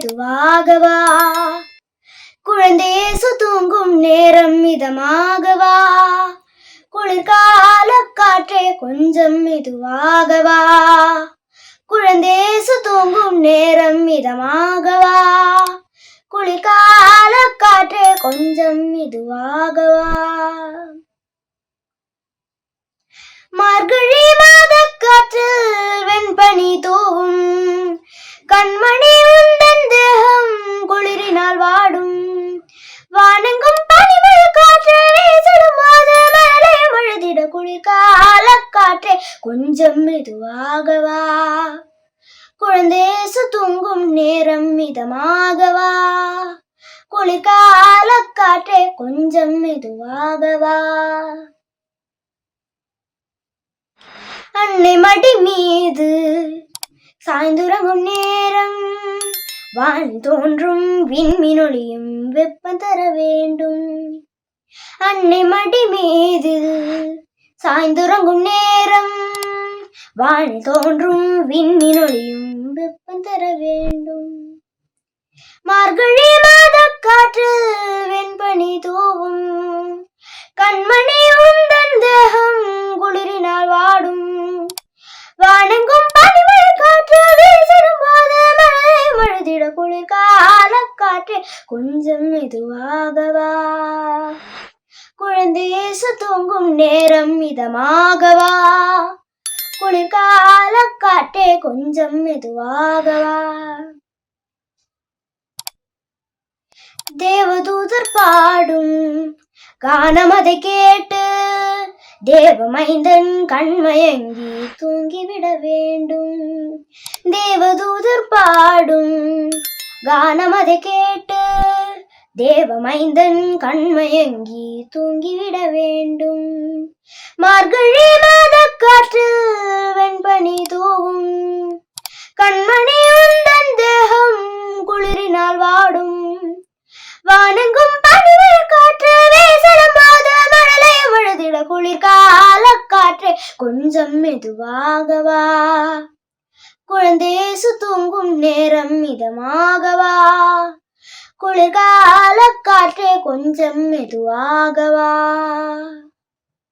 மெதுவாகவா, குழந்தையேசு தூங்கும் நேரம் மிதமாகவா, குளிர்கால காற்றே கொஞ்சம் மெதுவாகவா, குழந்தையேசு தூங்கும் நேரம் மிதமாகவா, குளிர்கால காற்றே கொஞ்சம் மெதுவாகவா. மார்கழி மாத காற்றில் வெண்பனி தூவும், கண்மணி உந்தன் தேகம் குளிரினால் வாடும், வானெங்கும் பனிமழை காற்று வீசிடும் போது மழலை மழுதிட, குளிர்கால காற்றே கொஞ்சம் மெதுவாகவா, குழந்தையேசு தூங்கும் நேரம் மிதமாகவா, குளிர்கால காற்றே கொஞ்சம் மெதுவாகவா. அன்னை மடி மீது சாய்ந்துறங்கும் நேரம், வான் தோன்றும் விண்மீனொளியும் வெப்பம் தர வேண்டும். அன்னை மடி மீது சாய்ந்துறங்கும் நேரம், வான் தோன்றும் விண்மீனொளியும் வெப்பம் தர வேண்டும். மார்கழி மாத காற்று வெண்பனி தூவும், கண்மணி உந்தன் தேகம் குளிரினால் வாடும், வானெங்கும் பனிமழை காற்று வீசிடும் போது மழலை மழுதிட, குளிர்கால காற்றே கொஞ்சம் மெதுவாகவா, குழந்தையேசு தூங்கும் நேரம் மிதமாகவா, குளிர்கால காற்றே கொஞ்சம் மெதுவாகவா. தேவதூதர் பாடும் கானம் அதை கேட்டு, தேவமைந்தன் கண்மயங்கி தூங்கிவிட வேண்டும். தேவதூதர் பாடும் கானம் அதை கேட்டு, தேவமைந்தன் கண்மயங்கி தூங்கிவிட வேண்டும். மார்கழி மாத காற்றில் வெண்பனி தூவும், கண்மணி உந்தன் தேகம் குளிரினால் வாடும், வானெங்கும் பனிமழை காற்று வீசிடும் போது மழலை மழுதிட, குளிர்கால காற்றே கொஞ்சம் மெதுவாகவா, குழந்தையேசு தூங்கும் நேரம் மிதமாகவா, குளிர்கால காற்றே கொஞ்சம் மெதுவாகவா.